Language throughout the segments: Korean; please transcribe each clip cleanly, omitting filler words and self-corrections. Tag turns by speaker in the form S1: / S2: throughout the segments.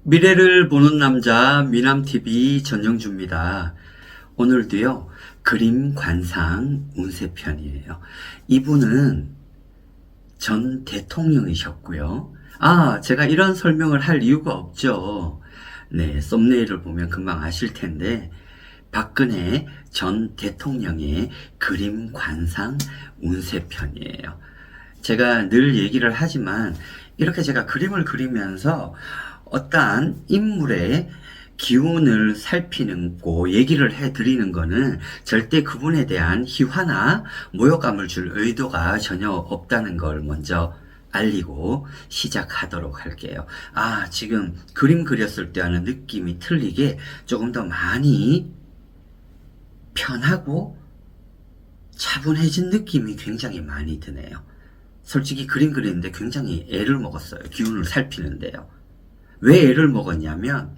S1: 미래를 보는 남자 미남TV 전영주입니다. 오늘도요, 그림 관상 운세편이에요. 이분은 전 대통령이셨고요. 제가 이런 설명을 할 이유가 없죠. 네, 썸네일을 보면 금방 아실 텐데, 박근혜 전 대통령의 그림 관상 운세편이에요. 제가 늘 얘기를 하지만 이렇게 제가 그림을 그리면서 어떠한 인물의 기운을 살피는 거 얘기를 해드리는 거는 절대 그분에 대한 희화나 모욕감을 줄 의도가 전혀 없다는 걸 먼저 알리고 시작하도록 할게요. 지금 그림 그렸을 때와는 느낌이 틀리게 조금 더 많이 편하고 차분해진 느낌이 굉장히 많이 드네요. 솔직히 그림 그리는데 굉장히 애를 먹었어요. 기운을 살피는데요. 왜 애를 먹었냐면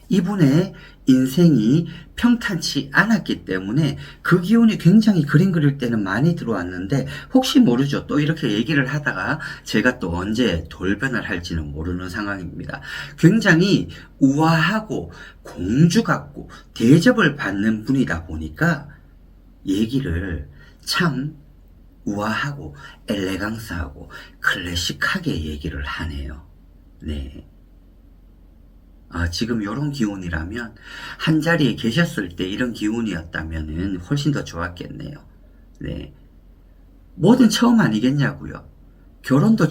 S1: 이분의 인생이 평탄치 않았기 때문에 그 기운이 굉장히 그림 그릴 때는 많이 들어왔는데, 혹시 모르죠. 또 이렇게 얘기를 하다가 제가 또 언제 돌변을 할지는 모르는 상황입니다. 굉장히 우아하고 공주 같고 대접을 받는 분이다 보니까 얘기를 참 우아하고 엘레강스하고 클래식하게 얘기를 하네요. 네. 지금 요런 기운이라면 한 자리에 계셨을 때 이런 기운이었다면은 훨씬 더 좋았겠네요. 네. 뭐든 처음 아니겠냐고요. 결혼도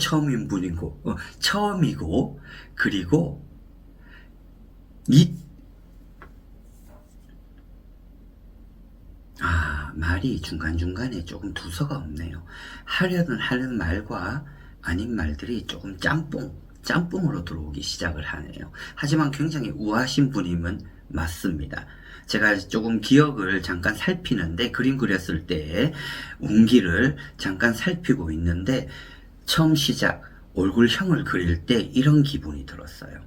S1: 처음이고, 그리고 이 말이 중간중간에 조금 두서가 없네요. 하려는 하는 말과 아닌 말들이 조금 짬뽕으로 들어오기 시작을 하네요. 하지만 굉장히 우아하신 분임은 맞습니다. 제가 조금 기억을 잠깐 살피는데, 그림 그렸을 때의 운기를 잠깐 살피고 있는데, 처음 시작 얼굴형을 그릴 때 이런 기분이 들었어요.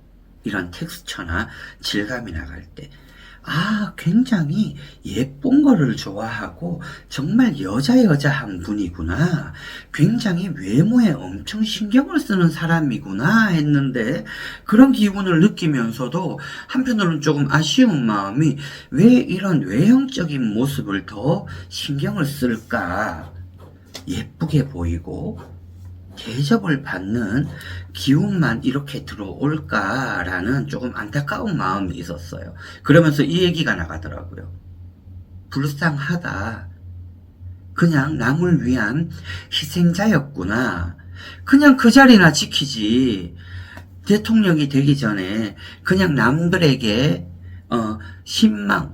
S1: 이런 텍스처나 질감이 나갈 때 굉장히 예쁜 거를 좋아하고 정말 여자한 분이구나, 굉장히 외모에 엄청 신경을 쓰는 사람이구나 했는데, 그런 기분을 느끼면서도 한편으로는 조금 아쉬운 마음이, 왜 이런 외형적인 모습을 더 신경을 쓸까, 예쁘게 보이고 대접을 받는 기운만 이렇게 들어올까라는 조금 안타까운 마음이 있었어요. 그러면서 이 얘기가 나가더라고요. 불쌍하다. 그냥 남을 위한 희생자였구나. 그냥 그 자리나 지키지. 대통령이 되기 전에 그냥 남들에게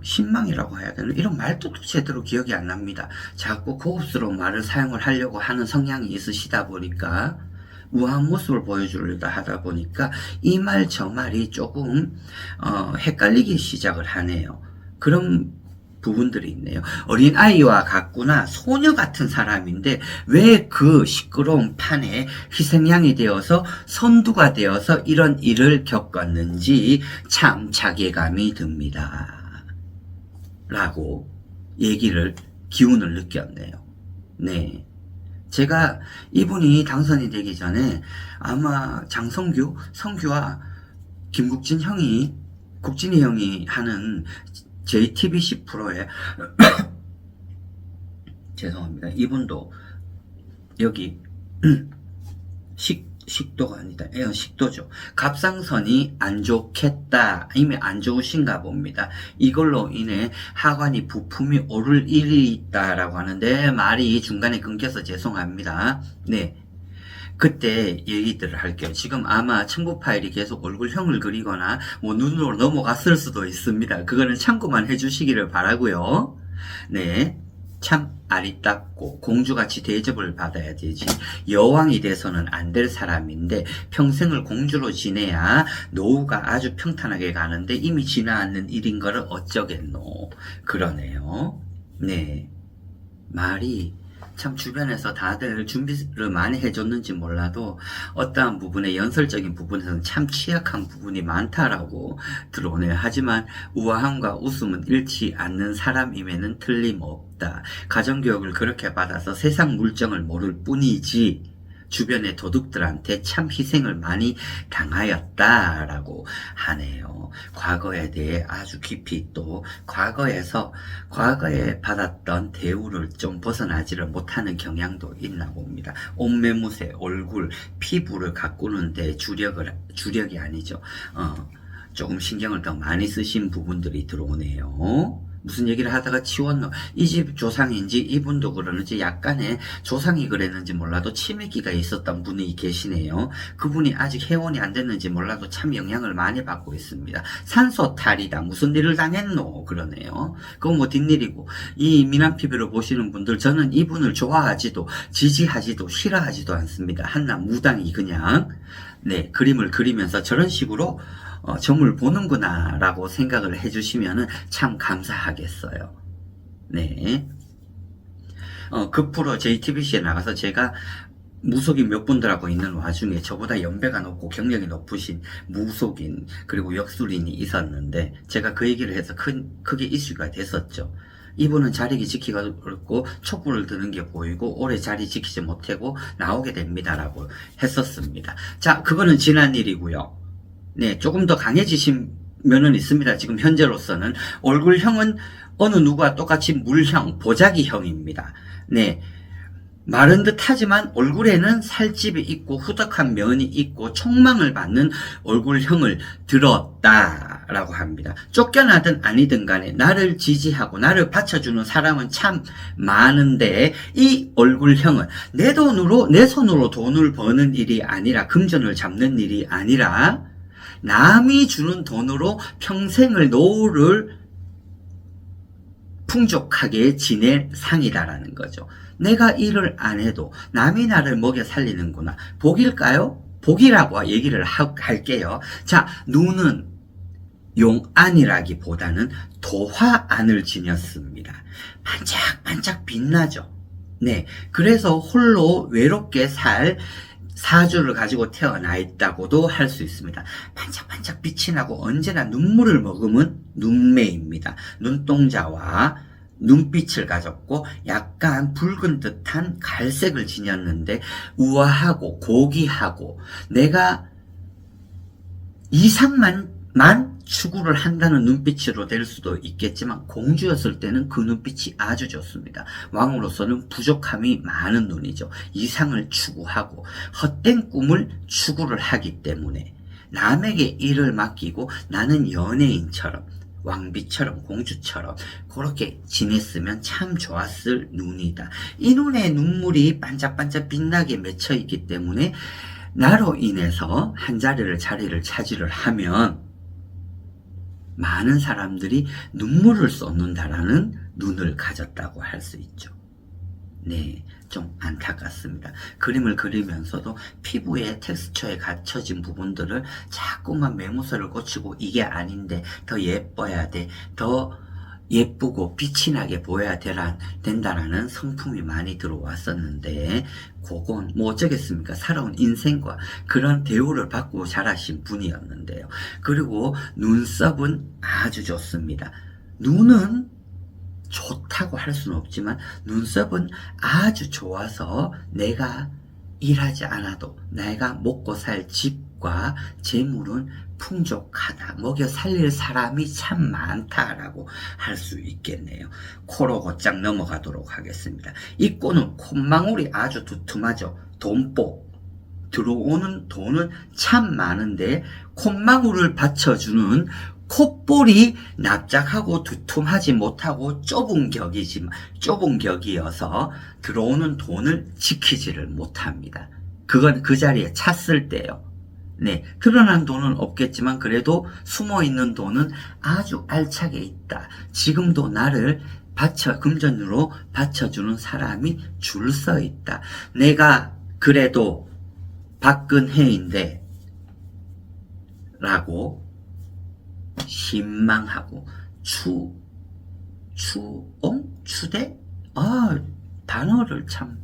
S1: 신망이라고 해야 되나? 이런 말도 제대로 기억이 안 납니다. 자꾸 고급스러운 말을 사용을 하려고 하는 성향이 있으시다 보니까, 우아한 모습을 보여주려다 하다 보니까 이 말 저 말이 조금 헷갈리기 시작을 하네요. 그런 부분들이 있네요. 어린아이와 같구나, 소녀 같은 사람인데 왜 그 시끄러운 판에 희생양이 되어서 선두가 되어서 이런 일을 겪었는지 참 자괴감이 듭니다. 라고 기운을 느꼈네요. 네. 제가 이분이 당선이 되기 전에 아마 성규와 국진이 형이 하는 JTBC 프로에 죄송합니다. 이분도 여기 식도가 아니다. 식도죠. 갑상선이 안 좋겠다. 이미 안 좋으신가 봅니다. 이걸로 인해 하관이 부품이 오를 일이 있다라고 하는데, 말이 중간에 끊겨서 죄송합니다. 네. 그때 얘기들을 할게요. 지금 아마 첨부 파일이 계속 얼굴형을 그리거나 눈으로 넘어갔을 수도 있습니다. 그거는 참고만 해주시기를 바라고요. 네. 참 아리따고 공주같이 대접을 받아야 되지, 여왕이 돼서는 안 될 사람인데 평생을 공주로 지내야 노후가 아주 평탄하게 가는데 이미 지나앉는 일인 거를 어쩌겠노. 그러네요. 네. 말이 참 주변에서 다들 준비를 많이 해줬는지 몰라도 어떠한 부분에, 연설적인 부분에서는 참 취약한 부분이 많다라고 들어오네요. 하지만 우아함과 웃음은 잃지 않는 사람임에는 틀림없다. 가정교육을 그렇게 받아서 세상 물정을 모를 뿐이지 주변의 도둑들한테 참 희생을 많이 당하였다라고 하네요. 과거에 대해 아주 깊이 또 과거에 받았던 대우를 좀 벗어나지를 못하는 경향도 있나 봅니다. 옷매무새, 얼굴, 피부를 가꾸는데 주력이 아니죠. 조금 신경을 더 많이 쓰신 부분들이 들어오네요. 무슨 얘기를 하다가 치웠노? 이 집 조상인지 이분도 그러는지 약간의 조상이 그랬는지 몰라도 치매기가 있었던 분이 계시네요. 그분이 아직 회원이 안 됐는지 몰라도 참 영향을 많이 받고 있습니다. 산소 탈이다. 무슨 일을 당했노? 그러네요. 그건 뭐 뒷일이고. 이 미남 피부를 보시는 분들, 저는 이분을 좋아하지도 지지하지도 싫어하지도 않습니다. 한낱 무당이 그냥 그림을 그리면서 저런 식으로 점을 보는구나 라고 생각을 해주시면 참 감사하겠어요. 네. 그 프로 JTBC에 나가서 제가 무속인 몇 분들하고 있는 와중에 저보다 연배가 높고 경력이 높으신 무속인 그리고 역술인이 있었는데 제가 그 얘기를 해서 크게 이슈가 됐었죠. 이분은 자리기 지키기가 어렵고 촛불을 드는 게 보이고 오래 자리 지키지 못하고 나오게 됩니다 라고 했었습니다. 자, 그거는 지난 일이고요. 네, 조금 더 강해지신 면은 있습니다. 지금 현재로서는 얼굴형은 어느 누구와 똑같이 물형, 보자기형입니다. 네, 마른 듯 하지만 얼굴에는 살집이 있고 후덕한 면이 있고 촉망을 받는 얼굴형을 들었다라고 합니다. 쫓겨나든 아니든 간에 나를 지지하고 나를 받쳐주는 사람은 참 많은데 이 얼굴형은 내 손으로 돈을 버는 일이 아니라 금전을 잡는 일이 아니라 남이 주는 돈으로 평생을 노후를 풍족하게 지낼 상이다라는 거죠. 내가 일을 안 해도 남이 나를 먹여 살리는구나. 복일까요? 복이라고 얘기를 할게요. 자, 눈은 용안이라기보다는 도화안을 지녔습니다. 반짝반짝 빛나죠. 네, 그래서 홀로 외롭게 살 사주를 가지고 태어나 있다고도 할 수 있습니다. 반짝반짝 빛이 나고 언제나 눈물을 머금은 눈매입니다. 눈동자와 눈빛을 가졌고 약간 붉은 듯한 갈색을 지녔는데 우아하고 고귀하고 내가 이상만 추구를 한다는 눈빛으로 될 수도 있겠지만 공주였을 때는 그 눈빛이 아주 좋습니다. 왕으로서는 부족함이 많은 눈이죠. 이상을 추구하고 헛된 꿈을 추구를 하기 때문에 남에게 일을 맡기고 나는 연예인처럼 왕비처럼 공주처럼 그렇게 지냈으면 참 좋았을 눈이다. 이 눈에 눈물이 반짝반짝 빛나게 맺혀 있기 때문에 나로 인해서 한 자리를 차지를 하면 많은 사람들이 눈물을 쏟는다라는 눈을 가졌다고 할 수 있죠. 네, 좀 안타깝습니다. 그림을 그리면서도 피부의 텍스처에 갖춰진 부분들을 자꾸만 매무새를 고치고 이게 아닌데 더 예뻐야 돼, 더 예쁘고 빛이 나게 보여야 된다라는 성품이 많이 들어왔었는데 그건 뭐 어쩌겠습니까? 살아온 인생과 그런 대우를 받고 자라신 분이었는데요. 그리고 눈썹은 아주 좋습니다. 눈은 좋다고 할 수는 없지만 눈썹은 아주 좋아서 내가 일하지 않아도 내가 먹고 살 집과 재물은 풍족하다. 먹여 살릴 사람이 참 많다라고 할 수 있겠네요. 코로 곧장 넘어가도록 하겠습니다. 이 꼬는 콧망울이 아주 두툼하죠. 돈복. 들어오는 돈은 참 많은데 콧망울을 받쳐주는 콧볼이 납작하고 두툼하지 못하고 좁은 격이어서 들어오는 돈을 지키지를 못합니다. 그건 그 자리에 찼을 때요. 네, 드러난 돈은 없겠지만 그래도 숨어있는 돈은 아주 알차게 있다. 지금도 나를 금전으로 받쳐주는 사람이 줄 서 있다. 내가 그래도 박근혜인데 라고 신망하고 추대? 단어를 참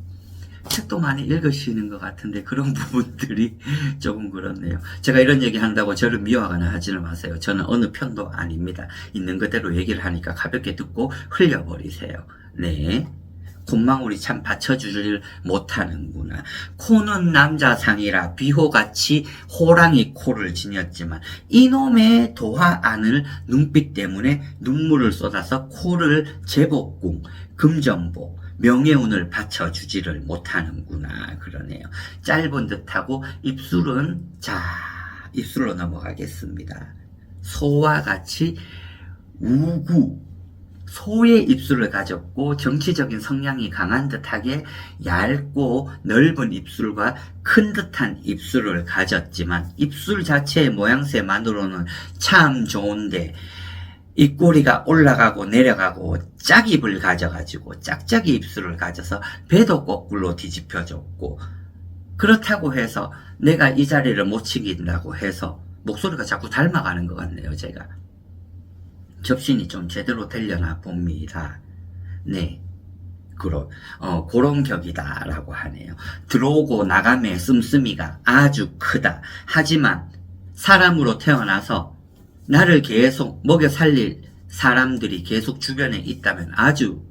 S1: 책도 많이 읽으시는 것 같은데 그런 부분들이 조금 그렇네요. 제가 이런 얘기 한다고 저를 미워하거나 하지는 마세요. 저는 어느 편도 아닙니다. 있는 그대로 얘기를 하니까 가볍게 듣고 흘려버리세요. 네, 콧망울이 참 받쳐주질 못하는구나. 코는 남자상이라 비호같이 호랑이 코를 지녔지만 이놈의 도화 않을 눈빛 때문에 눈물을 쏟아서 코를 제복궁, 금전복, 명예운을 받쳐주지를 못하는구나. 그러네요. 짧은 듯하고 입술은 입술로 넘어가겠습니다. 소와 같이 우구, 소의 입술을 가졌고 정치적인 성향이 강한 듯하게 얇고 넓은 입술과 큰 듯한 입술을 가졌지만 입술 자체의 모양새만으로는 참 좋은데 입꼬리가 올라가고 내려가고 짝입을 가져가지고 짝짝이 입술을 가져서 배도 거꾸로 뒤집혀졌고, 그렇다고 해서 내가 이 자리를 못 지킨다고 해서 목소리가 자꾸 닮아가는 것 같네요. 제가 접신이 좀 제대로 되려나 봅니다. 네, 그런 격이다 라고 하네요. 들어오고 나감의 씀씀이가 아주 크다. 하지만 사람으로 태어나서 나를 계속 먹여 살릴 사람들이 계속 주변에 있다면 아주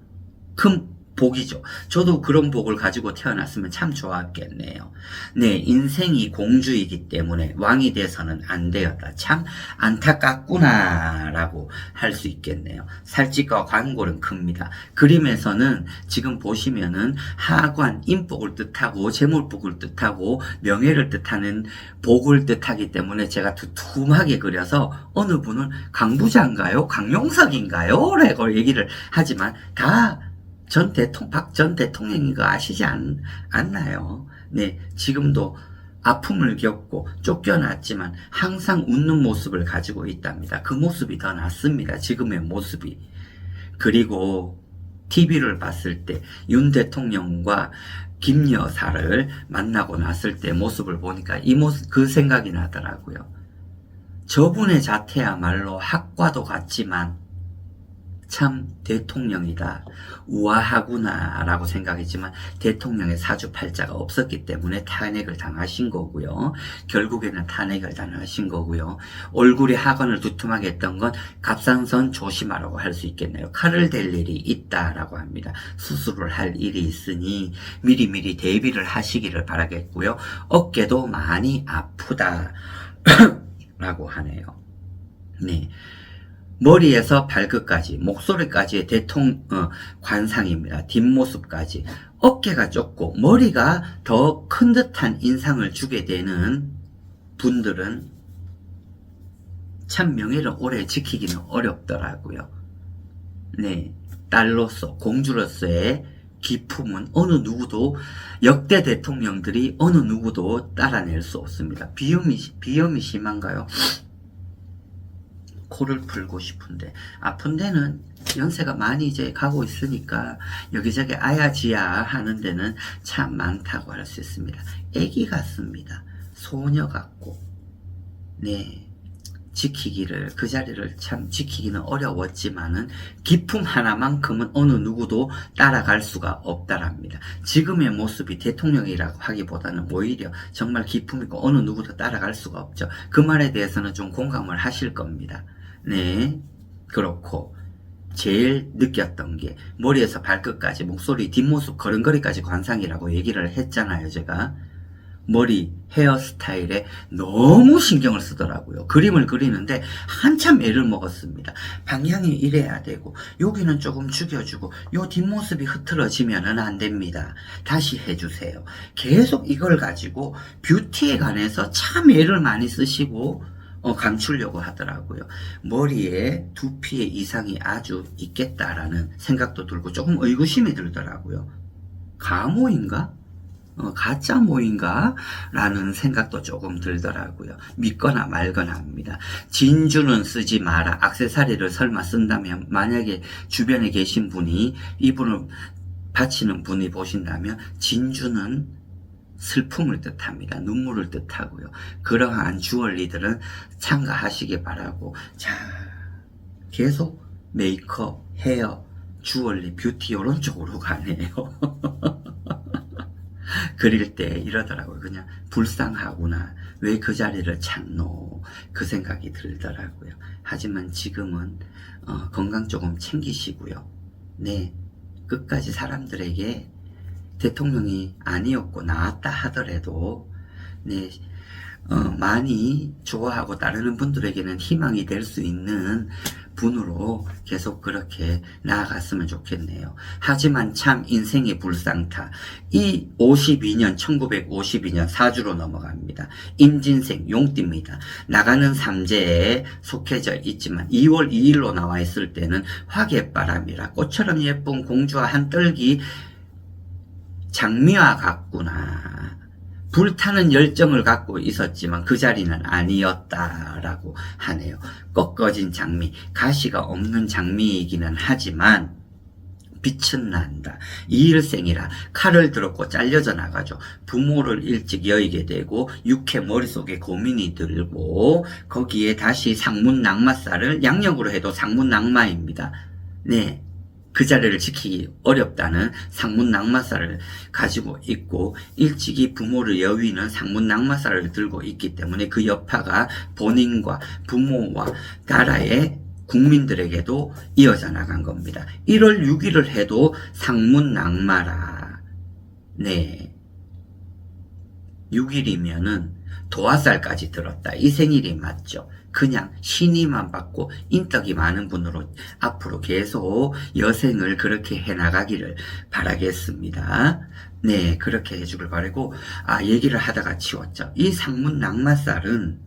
S1: 큰 복이죠. 저도 그런 복을 가지고 태어났으면 참 좋았겠네요. 네, 인생이 공주이기 때문에 왕이 돼서는 안 되었다. 참 안타깝구나 라고 할 수 있겠네요. 살찌과 관골은 큽니다. 그림에서는 지금 보시면은 하관, 인복을 뜻하고 재물복을 뜻하고 명예를 뜻하는 복을 뜻하기 때문에 제가 두툼하게 그려서 어느 분은 강부장인가요? 강용석인가요? 라고 얘기를 하지만 다 박 전 대통령인 거 아시지 않나요? 네, 지금도 아픔을 겪고 쫓겨났지만 항상 웃는 모습을 가지고 있답니다. 그 모습이 더 낫습니다. 지금의 모습이. 그리고 TV를 봤을 때 윤 대통령과 김 여사를 만나고 났을 때 모습을 보니까 그 생각이 나더라고요. 저분의 자태야말로 학과도 같지만 참 대통령이다, 우아하구나 라고 생각했지만 대통령의 사주팔자가 없었기 때문에 탄핵을 당하신 거고요. 결국에는 탄핵을 당하신 거고요. 얼굴에 하관을 두툼하게 했던 건 갑상선 조심하라고 할 수 있겠네요. 칼을 댈 일이 있다라고 합니다. 수술을 할 일이 있으니 미리미리 대비를 하시기를 바라겠고요. 어깨도 많이 아프다 라고 하네요. 네. 머리에서 발끝까지, 목소리까지의 관상입니다. 뒷모습까지. 어깨가 좁고 머리가 더 큰 듯한 인상을 주게 되는 분들은 참 명예를 오래 지키기는 어렵더라고요. 네, 딸로서, 공주로서의 기품은 어느 누구도, 역대 대통령들이 어느 누구도 따라낼 수 없습니다. 비염이 심한가요? 코를 풀고 싶은데, 아픈 데는 연세가 많이 이제 가고 있으니까 여기저기 아야지야 하는 데는 참 많다고 할 수 있습니다. 애기 같습니다. 소녀 같고, 네, 그 자리를 참 지키기는 어려웠지만은 기품 하나만큼은 어느 누구도 따라갈 수가 없다랍니다. 지금의 모습이 대통령이라고 하기보다는 오히려 정말 기품 있고 어느 누구도 따라갈 수가 없죠. 그 말에 대해서는 좀 공감을 하실 겁니다. 네, 그렇고 제일 느꼈던 게 머리에서 발끝까지, 목소리, 뒷모습, 걸음걸이까지 관상이라고 얘기를 했잖아요. 제가 머리 헤어스타일에 너무 신경을 쓰더라고요. 그림을 그리는데 한참 애를 먹었습니다. 방향이 이래야 되고, 여기는 조금 죽여주고, 요 뒷모습이 흐트러지면은 안 됩니다. 다시 해주세요. 계속 이걸 가지고 뷰티에 관해서 참 애를 많이 쓰시고 감추려고 하더라고요. 머리에 두피의 이상이 아주 있겠다라는 생각도 들고 조금 의구심이 들더라고요. 가모인가? 가짜모인가? 라는 생각도 조금 들더라고요. 믿거나 말거나 합니다. 진주는 쓰지 마라. 액세서리를 설마 쓴다면, 만약에 주변에 계신 분이 이분을 바치는 분이 보신다면, 진주는 슬픔을 뜻합니다. 눈물을 뜻하고요. 그러한 주얼리들은 참가하시기 바라고. 자, 계속 메이크업, 헤어, 주얼리, 뷰티 이런 쪽으로 가네요. 그릴 때 이러더라고요. 그냥 불쌍하구나. 왜 그 자리를 찾노? 그 생각이 들더라고요. 하지만 지금은 건강 조금 챙기시고요. 네, 끝까지 사람들에게 대통령이 아니었고 나왔다 하더라도 네, 많이 좋아하고 따르는 분들에게는 희망이 될 수 있는 분으로 계속 그렇게 나아갔으면 좋겠네요. 하지만 참 인생의 불상타. 이 1952년 사주로 넘어갑니다. 임진생 용띠입니다. 나가는 삼재에 속해져 있지만 2월 2일로 나와 있을 때는 화개바람이라 꽃처럼 예쁜 공주와 한떨기 장미와 같구나. 불타는 열정을 갖고 있었지만 그 자리는 아니었다라고 하네요. 꺾어진 장미, 가시가 없는 장미이기는 하지만 빛은 난다. 이일생이라 칼을 들었고 잘려져 나가죠. 부모를 일찍 여의게 되고 육회 머릿속에 고민이 들고 거기에 다시 상문낙마살을 양력으로 해도 상문낙마입니다. 네. 그 자리를 지키기 어렵다는 상문낙마살을 가지고 있고 일찍이 부모를 여위는 상문낙마살을 들고 있기 때문에 그 여파가 본인과 부모와 나라의 국민들에게도 이어져 나간 겁니다. 1월 6일을 해도 상문낙마라. 네. 6일이면은 도화살까지 들었다. 이 생일이 맞죠. 그냥 신의만 받고 인덕이 많은 분으로 앞으로 계속 여생을 그렇게 해나가기를 바라겠습니다. 네, 그렇게 해주길 바라고, 얘기를 하다가 치웠죠. 이 상문낙마살은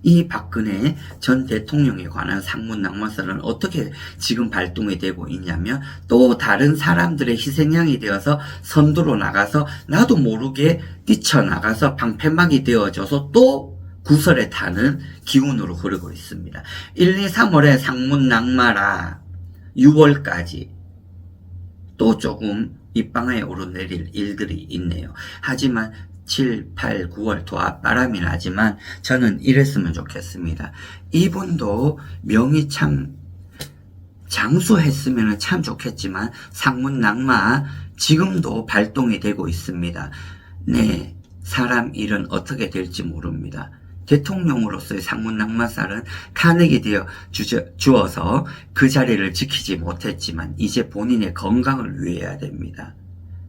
S1: 이 박근혜 전 대통령에 관한 상문낙마살은 어떻게 지금 발동이 되고 있냐면 또 다른 사람들의 희생양이 되어서 선두로 나가서 나도 모르게 뛰쳐나가서 방패막이 되어져서 또 구설에 타는 기운으로 흐르고 있습니다. 1, 2, 3월에 상문낙마라 6월까지 또 조금 입방아에 오르내릴 일들이 있네요. 하지만 7, 8, 9월 도합바람이 나지만 저는 이랬으면 좋겠습니다. 이분도 명이 참 장수했으면 참 좋겠지만 상문낙마 지금도 발동이 되고 있습니다. 네, 사람 일은 어떻게 될지 모릅니다. 대통령으로서의 상문낙마살은 탄핵이 되어 주어서 그 자리를 지키지 못했지만 이제 본인의 건강을 위해야 됩니다.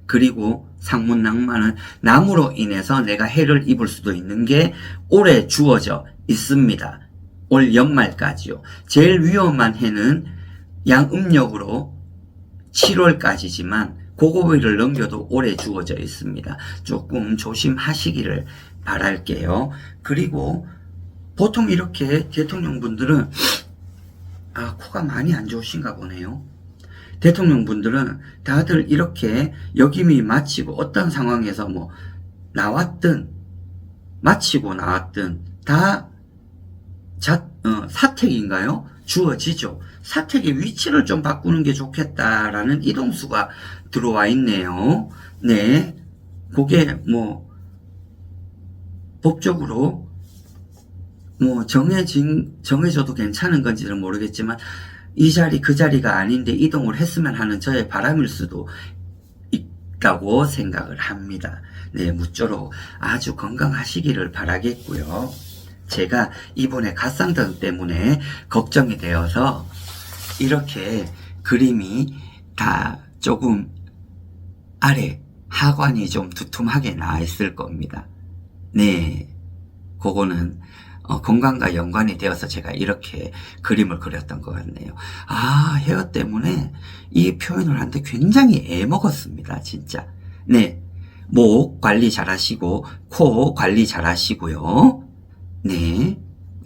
S1: 그리고 상문낙마는 나무로 인해서 내가 해를 입을 수도 있는 게 올해 주어져 있습니다. 올 연말까지요. 제일 위험한 해는 양음력으로 7월까지지만 그거를 넘겨도 올해 주어져 있습니다. 조금 조심하시기를 바랄게요. 그리고 보통 이렇게 대통령분들은 코가 많이 안 좋으신가 보네요. 대통령분들은 다들 이렇게 역임이 마치고 어떤 상황에서 뭐 나왔든 마치고 나왔든 다 사택인가요? 주어지죠. 사택의 위치를 좀 바꾸는 게 좋겠다라는 이동수가 들어와 있네요. 네. 그게 법적으로 정해져도 괜찮은 건지는 모르겠지만 이 자리 그 자리가 아닌데 이동을 했으면 하는 저의 바람일 수도 있다고 생각을 합니다. 네, 무쪼록 아주 건강하시기를 바라겠고요. 제가 이번에 갓상등 때문에 걱정이 되어서 이렇게 그림이 다 조금 아래 하관이 좀 두툼하게 나와 있을 겁니다. 네, 그거는 건강과 연관이 되어서 제가 이렇게 그림을 그렸던 것 같네요. 헤어 때문에 이 표현을 하는데 굉장히 애먹었습니다, 진짜. 네, 목 관리 잘 하시고 코 관리 잘 하시고요. 네,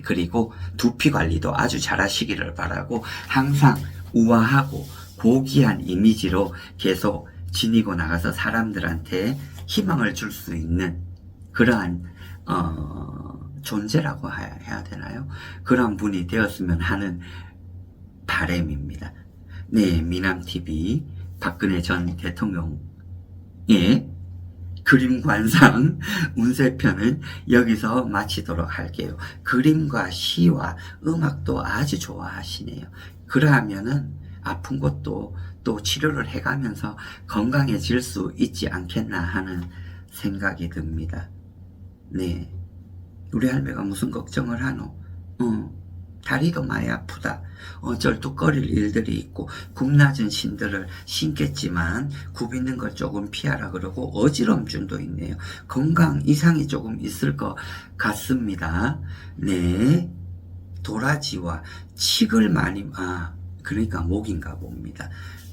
S1: 그리고 두피 관리도 아주 잘 하시기를 바라고 항상 우아하고 고귀한 이미지로 계속 지니고 나가서 사람들한테 희망을 줄 수 있는 그러한 존재라고 해야 되나요? 그런 분이 되었으면 하는 바람입니다. 네, 미남TV 박근혜 전 대통령의 그림관상 운세편은 여기서 마치도록 할게요. 그림과 시와 음악도 아주 좋아하시네요. 그러하면은 아픈 것도 또 치료를 해가면서 건강해질 수 있지 않겠나 하는 생각이 듭니다. 네, 우리 할매가 무슨 걱정을 하노? 다리가 많이 아프다. 절뚝거릴 일들이 있고 굽낮은 신들을 신겠지만 굽있는 걸 조금 피하라 그러고 어지럼증도 있네요. 건강 이상이 조금 있을 것 같습니다. 네, 도라지와 칡을 많이 그러니까 목인가 봅니다.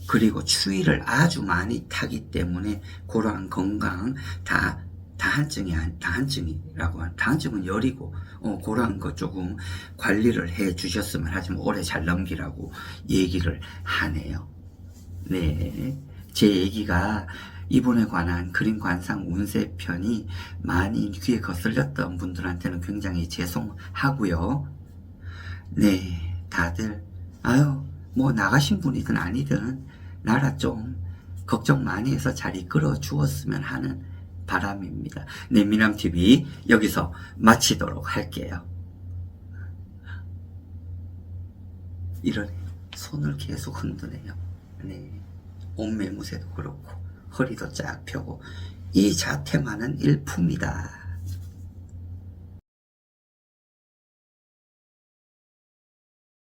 S1: 그리고 추위를 아주 많이 타기 때문에 그러한 건강 다한증은 열이고 그러한 거 조금 관리를 해 주셨으면 하지만 올해 잘 넘기라고 얘기를 하네요. 네, 제 얘기가 이분에 관한 그림 관상 운세편이 많이 귀에 거슬렸던 분들한테는 굉장히 죄송하고요. 네, 다들 뭐 나가신 분이든 아니든 나라 좀 걱정 많이 해서 잘 이끌어 주었으면 하는 바람입니다. 네, 미남TV 여기서 마치도록 할게요. 이러네요. 손을 계속 흔드네요. 네, 옷매무새도 그렇고 허리도 쫙 펴고 이 자태만은 일품이다.